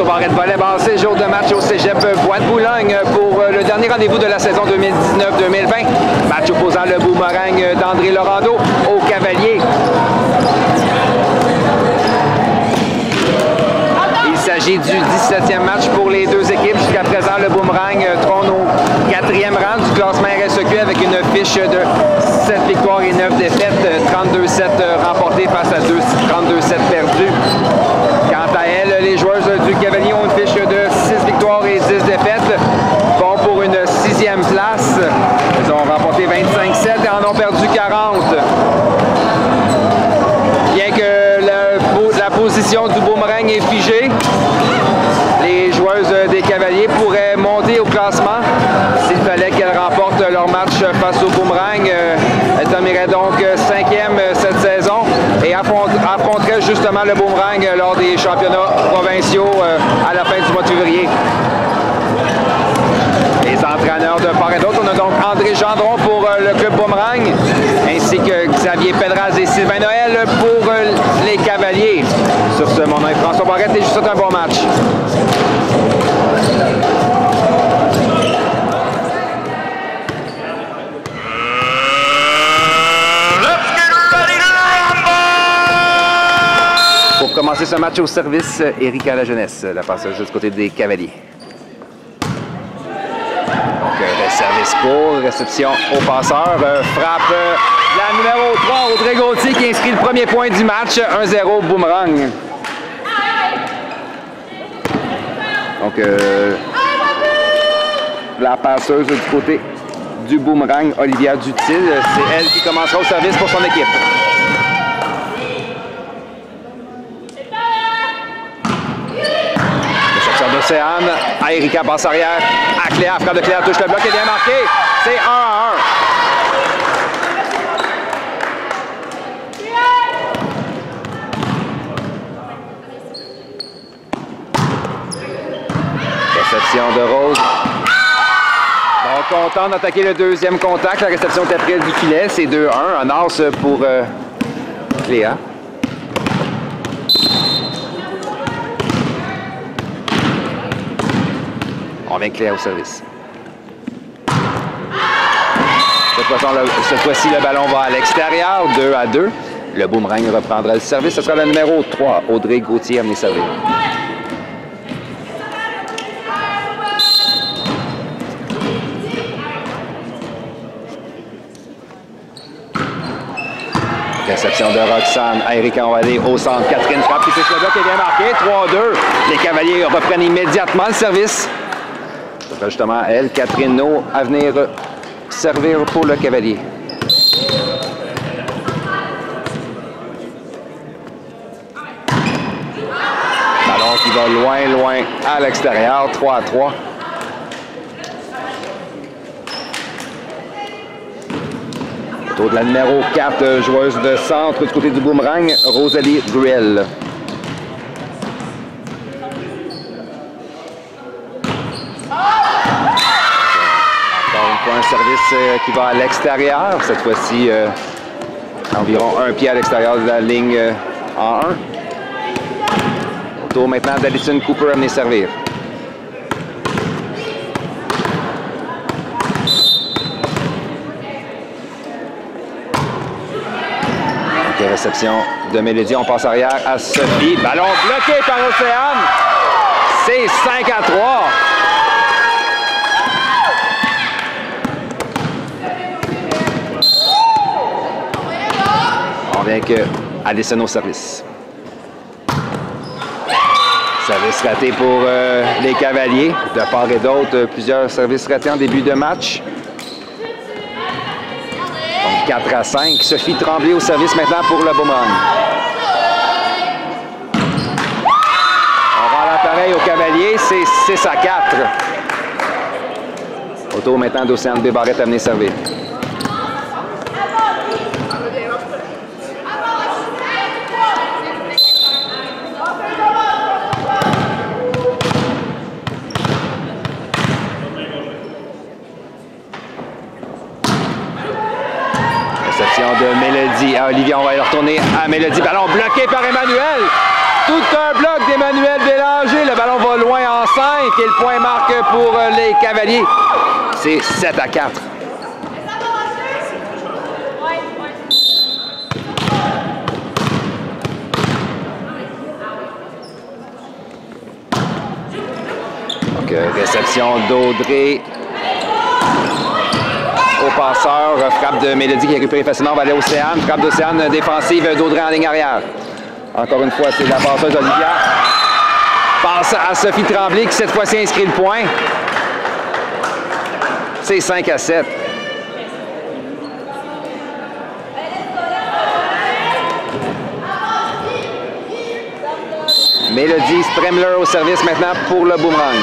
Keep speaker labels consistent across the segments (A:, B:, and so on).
A: François Barrette, volley basé, jour de match au Cégep Bois-de-Boulogne pour le dernier rendez-vous de la saison 2019-2020. Match opposant le Boomerang d'André Laurando au Cavalier. Il s'agit du 17e match pour les deux équipes. Jusqu'à présent, le Boomerang trône au 4e rang du classement RSEQ avec une fiche de 7 victoires et 9 défaites, 32-7 remportés face à 32-7 perdus. Quant à elle, les joueuses du Cavalier ont une fiche de 6 victoires et 10 défaites, vont pour une 6e place. Ils ont remporté 25-7 et en ont perdu 40. Bien que la position du Boomerang est figée, les joueuses des Cavaliers pourraient monter au classement s'il fallait qu'elles remportent leur match face au Boomerang. Elles termineraient donc 5e cette saison et affronteraient justement le Boomerang lors des championnats provinciaux à la fin du mois de février. Les entraîneurs de part et d'autre, on a donc André Gendron pour le club Boomerang, ainsi que Xavier Pedraz et Sylvain Noël pour les Cavaliers. Sur ce, mon nom est François Barrette et je vous souhaite un bon match. Pour commencer ce match au service, Erika La Jeunesse, la passeuse du côté des Cavaliers. Service court, réception au passeur, frappe la numéro 3, Audrey Gauthier qui inscrit le premier point du match, 1-0 Boomerang. Donc, la passeuse du côté du Boomerang, Olivia Dutil, c'est elle qui commencera au service pour son équipe. Océane, à Erika passe arrière, à Cléa, frappe de Cléa, touche le bloc, et bien marqué, c'est 1-1. Réception de Rose. Donc, content d'attaquer le deuxième contact, la réception est après du filet, c'est 2-1, un as pour Cléa. On vient Cléa au service. Cette fois-ci, le ballon va à l'extérieur, 2-2. Le Boomerang reprendra le service. Ce sera le numéro 3, Audrey Gauthier, amené servir. Réception de Roxane. Erika, on va aller au centre. Catherine frappe qui touche le bloc et bien marqué, 3-2. Les Cavaliers reprennent immédiatement le service. Ce sera justement elle, Catherine No, à venir servir pour le Cavalier. Ballon qui va loin à l'extérieur, 3-3. Autour de la numéro 4, joueuse de centre du côté du Boomerang, Rosalie Gruel. Un service qui va à l'extérieur, cette fois-ci environ un pied à l'extérieur de la ligne en 1. Autour maintenant d'Alison Cooper à venir servir. Okay, réception de Mélodie, on passe arrière à Sophie. Ballon bloqué par Océane. C'est 5-3. Avec Addison au service. Service raté pour les Cavaliers. De part et d'autre, plusieurs services ratés en début de match. Donc 4-5. Sophie Tremblay au service maintenant pour le Boomerang. On rend l'appareil aux Cavaliers, c'est 6-4. Autour maintenant d'Océane B. Barrette à venir servir. De Mélodie à Olivia, on va aller retourner à Mélodie. Ballon bloqué par Emmanuel. tout un bloc d'Emmanuel Bélanger. Le ballon va loin en 5 et le point marque pour les Cavaliers. C'est 7-4. Donc, réception d'Audrey. Au passeur, frappe de Mélodie qui est récupérée facilement, on va aller Océane. Frappe d'Océane défensive d'Audrey en ligne arrière. Encore une fois, c'est la passeuse Olivia. Passe à Sophie Tremblay qui cette fois-ci inscrit le point. C'est 5-7. Mélodie Stremler au service maintenant pour le boomerang.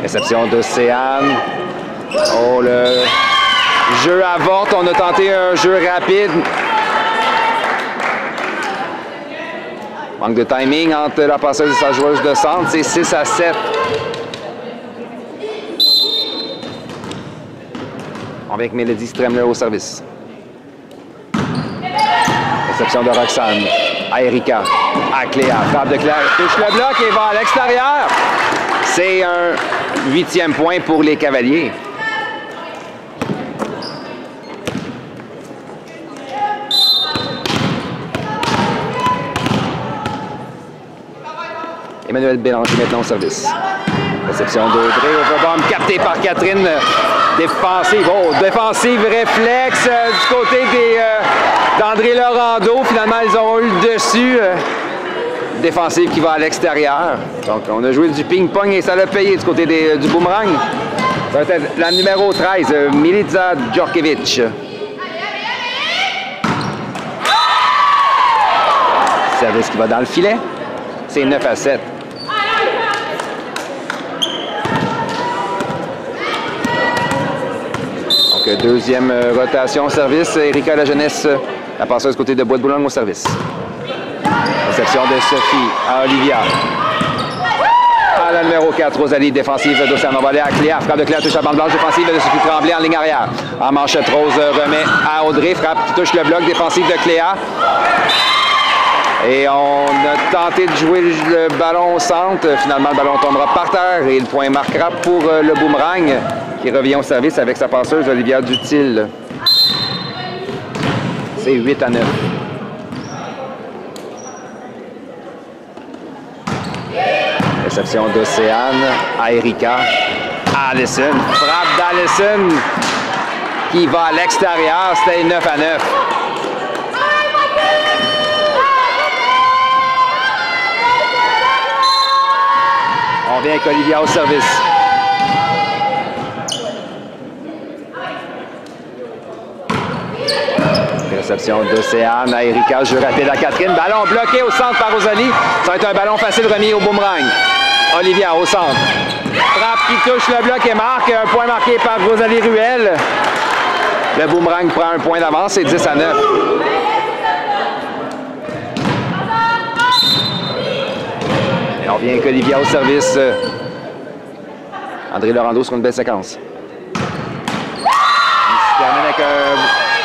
A: Réception d'Océane. Oh, le jeu avorte. On a tenté un jeu rapide. Manque de timing entre la passeuse et sa joueuse de centre. C'est 6-7. On vient avec Mélodie Stremler au service. Réception de Roxane. À Erika. À Cléa. Frappe de Claire. Touche le bloc et va à l'extérieur. C'est un 8e point pour les Cavaliers. Emmanuel Bélanger maintenant au service. Réception d'Audrey. Overbomb capté par Catherine. Défensive. Oh, défensive réflexe du côté d'André Laurando. Finalement, ils auront eu le dessus. Défensive qui va à l'extérieur. Donc, on a joué du ping-pong et ça l'a payé du côté du boomerang. Ça va être la numéro 13, Milica Djorkevic. Service qui va dans le filet. C'est 9-7. Donc, deuxième rotation au service. Erika La Jeunesse, la passeuse côté de Bois-de-Boulogne au service. Réception de Sophie à Olivia. À la numéro 4, Rosalie, défensive d'Océane. On va aller à Cléa. Frappe de Cléa touche la bande blanche défensive de Sophie Tremblay en ligne arrière. En manchette, Rose remet à Audrey. Frappe qui touche le bloc défensif de Cléa. Et on a tenté de jouer le ballon au centre. Finalement, le ballon tombera par terre et le point marquera pour le boomerang qui revient au service avec sa passeuse Olivia Dutil. C'est 8-9. Réception d'Océane à Erika. Allison. Frappe d'Allison qui va à l'extérieur. C'était 9-9. On vient avec Olivia au service. Réception d'Océane à Erika. Jeu rapide à Catherine. Ballon bloqué au centre par Rosalie. Ça va être un ballon facile remis au boomerang. Olivia au centre. Frappe qui touche le bloc et marque. Un point marqué par Rosalie Ruel. Le boomerang prend un point d'avance. C'est 10-9. Et on vient avec Olivia au service. André Laurando sur une belle séquence. Il se termine avec un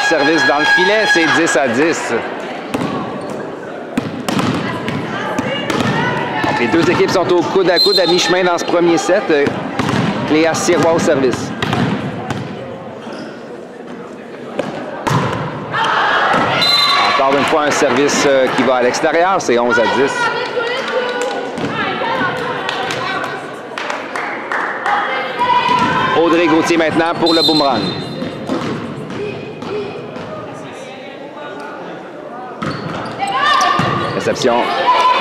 A: service dans le filet. C'est 10-10. Les deux équipes sont au coude à coude à mi-chemin dans ce premier set. Cléa Sirois au service. Encore une fois, un service qui va à l'extérieur. C'est 11-10. Audrey Gauthier maintenant pour le boomerang. Réception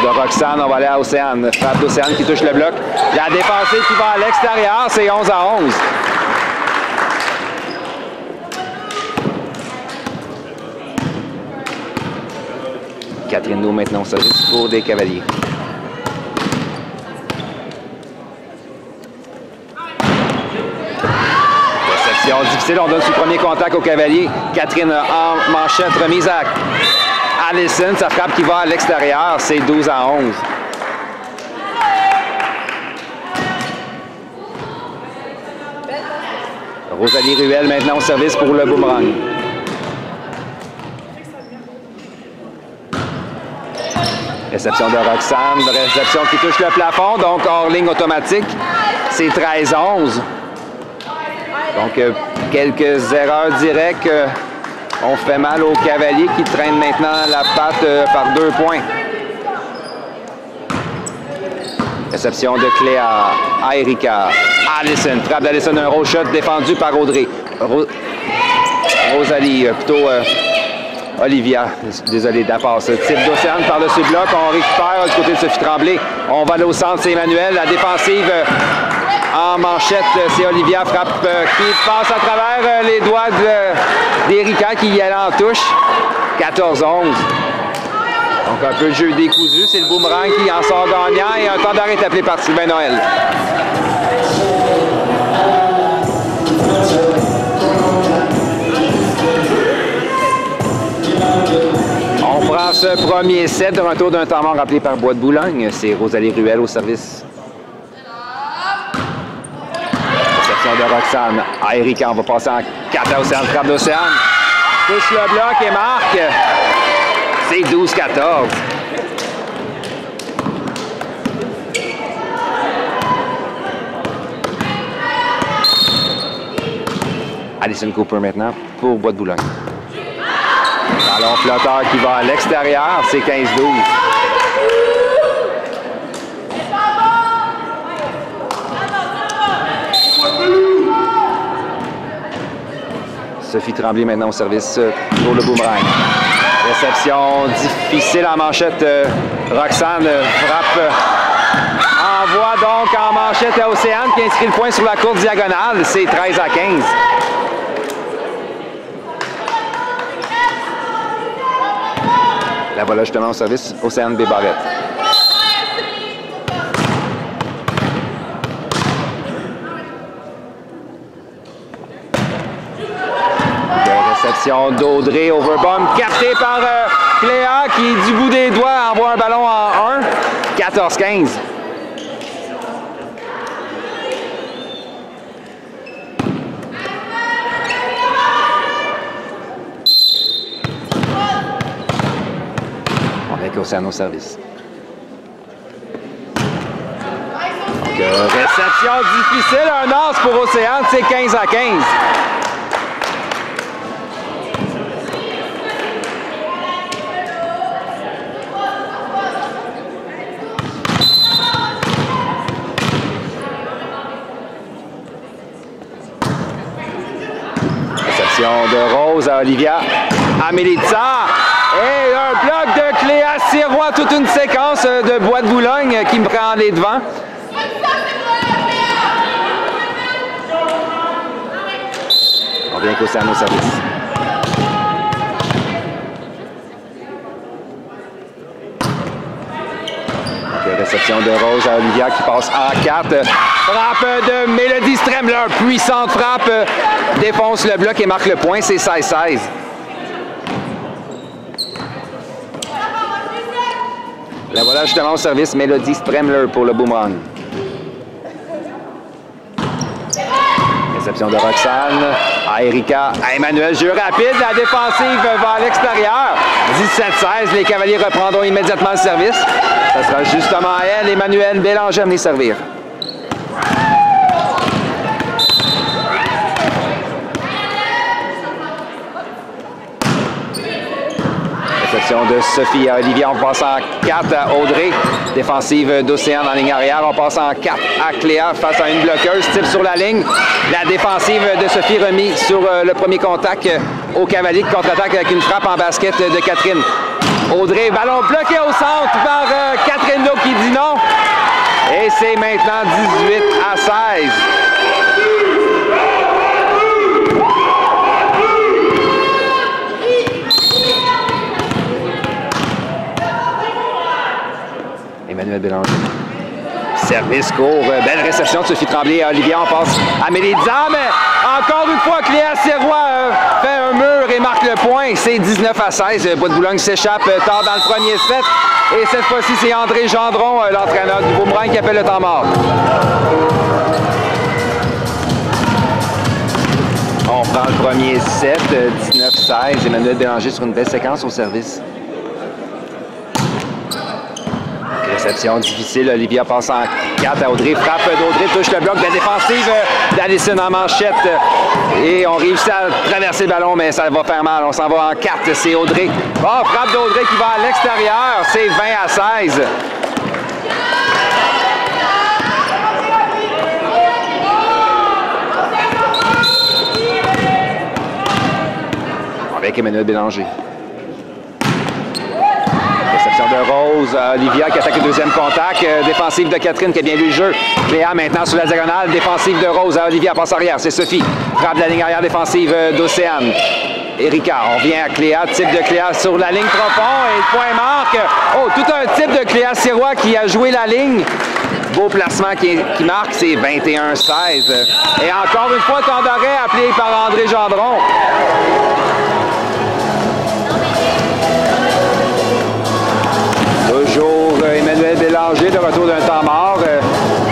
A: de Roxane, on va aller à Océane. Frappe d'Océane qui touche le bloc. La défensive qui va à l'extérieur, c'est 11-11. Catherine Naud maintenant au service pour des Cavaliers. Réception difficile, on donne son premier contact aux Cavaliers. Catherine en manchette, remise à Allison, sa frappe qui va à l'extérieur, c'est 12-11. Rosalie Ruel maintenant au service pour le boomerang. Réception de Roxane, réception qui touche le plafond, donc hors ligne automatique. C'est 13-11. Donc, quelques erreurs directes ont fait mal aux Cavaliers qui traînent maintenant la patte par 2 points. Réception de Cléa à Erika. Allison, frappe d'Allison, un roll shot défendu par Audrey. Rosalie, plutôt Olivia, désolé de la passe. Type d'Océane par-dessus le bloc, on récupère du côté de Sophie Tremblay. On va aller au centre, c'est Emmanuel. La défensive en manchette, c'est Olivia, frappe qui passe à travers les doigts d'Erika qui y allait en touche. 14-11. Donc un peu de jeu décousu, c'est le boomerang qui en sort gagnant et un temps d'arrêt est appelé par Sylvain Noël. On prend ce premier set de retour d'un temps mort rappelé par Bois de Boulogne. C'est Rosalie Ruel au service. Réception de Roxane à Erika. On va passer en 4 à Océane. Frappe d'Océane. Touche le bloc et marque. C'est 12-14. Alison Cooper maintenant pour Bois de Boulogne. Ballon flotteur qui va à l'extérieur, c'est 15-12. Sophie Tremblay maintenant au service pour le boomerang. Réception difficile en manchette. Roxane frappe. Envoie donc en manchette à Océane qui inscrit le point sur la courte diagonale. C'est 13-15. La voilà justement au service Océane Bébarrette. Réception d'Audrey, overbomb, capté par Cléa qui, du bout des doigts, envoie un ballon en 1. 14-15. Avec Océane au service. Donc, réception difficile, un as pour Océane, c'est 15-15. De Rose à Olivia. Amélie Tsar. Et un bloc de Cléa Sirois. Toute une séquence de Bois de Boulogne qui me prend les devants. On vient qu'Océane au service. Donc, réception de Rose à Olivia qui passe en 4. Frappe de Mélodie Stremler. Puissante frappe. Défonce le bloc et marque le point. C'est 16-16. La voilà justement au service. Mélodie Stremler pour le boomerang. Réception de Roxane à Erika, à Emmanuel. Jeu rapide. La défensive va à l'extérieur. 17-16. Les Cavaliers reprendront immédiatement le service. Ça sera justement à elle, Emmanuel Bélanger, à venir servir. Réception de Sophie à Olivia. On passe en 4 à Audrey. Défensive d'Océane en ligne arrière. On passe en 4 à Cléa face à une bloqueuse. Type sur la ligne. La défensive de Sophie remis sur le premier contact au Cavalier qui contre-attaque avec une frappe en basket de Catherine. Audrey, ballon bloqué au centre par Catherine Do qui dit non. Et c'est maintenant 18-16. Emmanuel Bélanger. Service court. Belle réception de Sophie Tremblay à Olivia. On passe à Amélie Dzam. Encore une fois, Cléa Sirois fait un mur et marque le point. C'est 19-16. Bois de Boulogne s'échappe tard dans le premier set. Et cette fois-ci, c'est André Gendron, l'entraîneur du boomerang, qui appelle le temps mort. On prend le premier set. 19-16. Emmanuel Bélanger sur une belle séquence au service. Réception difficile. Olivia passe en 4 à Audrey. Frappe d'Audrey, touche le bloc. La défensive d'Allison en manchette. Et on réussit à traverser le ballon, mais ça va faire mal. On s'en va en 4. C'est Audrey. Oh, frappe d'Audrey qui va à l'extérieur. C'est 20-16. Avec Emmanuel Bélanger. Réception de Rose, Olivia qui attaque le deuxième contact. Défensive de Catherine qui a bien lu le jeu. Cléa maintenant sur la diagonale. Défensive de Rose. Olivia passe arrière. C'est Sophie. Frappe de la ligne arrière défensive d'Océane. Erika, on vient à Cléa. Type de Cléa sur la ligne profond. Et le point marque. Oh, tout un type de Cléa Sirois qui a joué la ligne. Beau placement qui marque. C'est 21-16. Et encore une fois, temps d'arrêt appelé par André Gendron. Toujours Emmanuel Bélanger de retour d'un temps mort.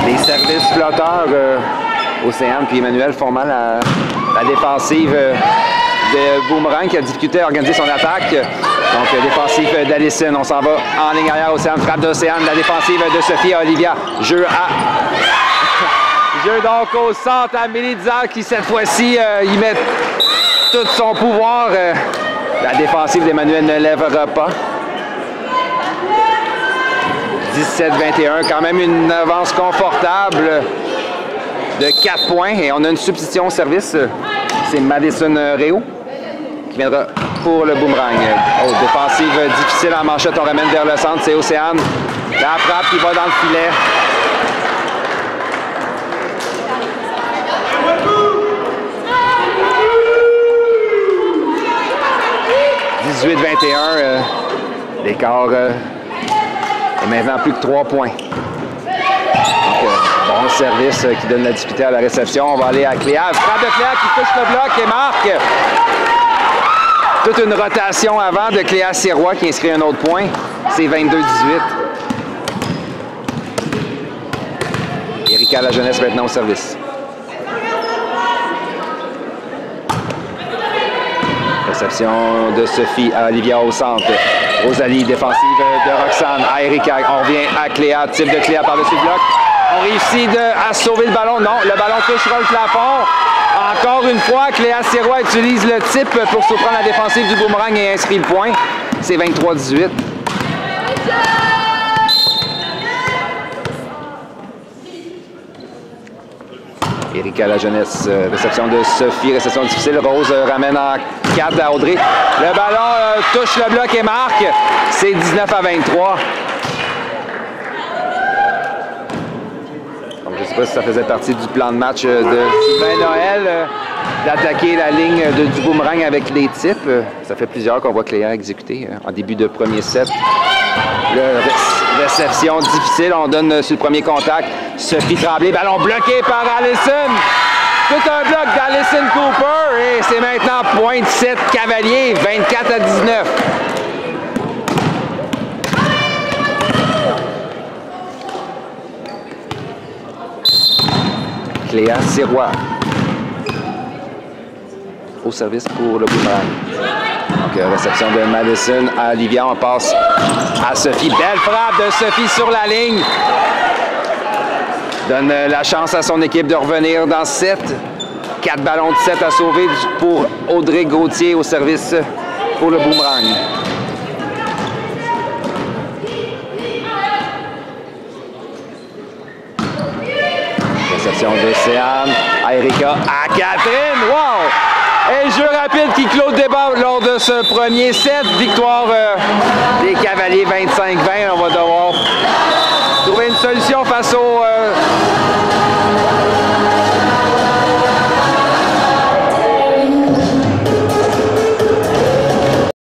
A: Les services flotteurs Océane puis Emmanuel font mal à la défensive de Boomerang qui a difficulté à organiser son attaque. Donc défensive d'Allison, on s'en va en ligne arrière. Océane, frappe d'Océane, la défensive de Sophie à Olivia. Jeu donc au centre à Melitza qui cette fois-ci y met tout son pouvoir. La défensive d'Emmanuel ne lèvera pas. 17-21, quand même une avance confortable de 4 points. Et on a une substitution au service. C'est Madison Réau qui viendra pour le Boomerang. Oh, défensive difficile en manchette, on ramène vers le centre. C'est Océane. La frappe qui va dans le filet. L'écart est maintenant plus que 3 points. Donc, bon service qui donne la difficulté à la réception. On va aller à Cléa. Frappe de Cléa qui touche le bloc et marque. Toute une rotation avant de Cléa Sirois qui inscrit un autre point. C'est 22-18. Erika La Jeunesse maintenant au service. Réception de Sophie à Olivia au centre. Rosalie, défensive de Roxane à Erika. On revient à Cléa, type de Cléa par-dessus le bloc. On réussit à sauver le ballon. Non, le ballon touchera le plafond. Encore une fois, Cléa Sirois utilise le type pour surprendre la défensive du Boomerang et inscrit le point. C'est 23-18. Erika La Jeunesse, réception de Sophie, réception difficile. Rose ramène en 4 à Audrey. Le ballon touche le bloc et marque. C'est 19-23. Donc, je ne sais pas si ça faisait partie du plan de match de Sylvain Noël d'attaquer la ligne du Boomerang avec les types. Ça fait plusieurs qu'on voit Cléa exécuter en début de premier set. Réception difficile, on donne sur le premier contact. Sophie Tremblay, ballon bloqué par Allison. Tout un bloc d'Allison Cooper et c'est maintenant point de 7 Cavaliers, 24-19. Cléa Sirois au service pour le Boomerang. Donc, réception de Madison à Olivia. On passe à Sophie. Belle frappe de Sophie sur la ligne. Donne la chance à son équipe de revenir dans 7. 4 ballons de 7 à sauver pour Audrey Gauthier au service pour le Boomerang. Réception d'Océane à Erika, à Catherine. Wow! Et jeu rapide qui clôt le débat lors de ce premier set. Victoire des Cavaliers 25-20. On va devoir trouver une solution face aux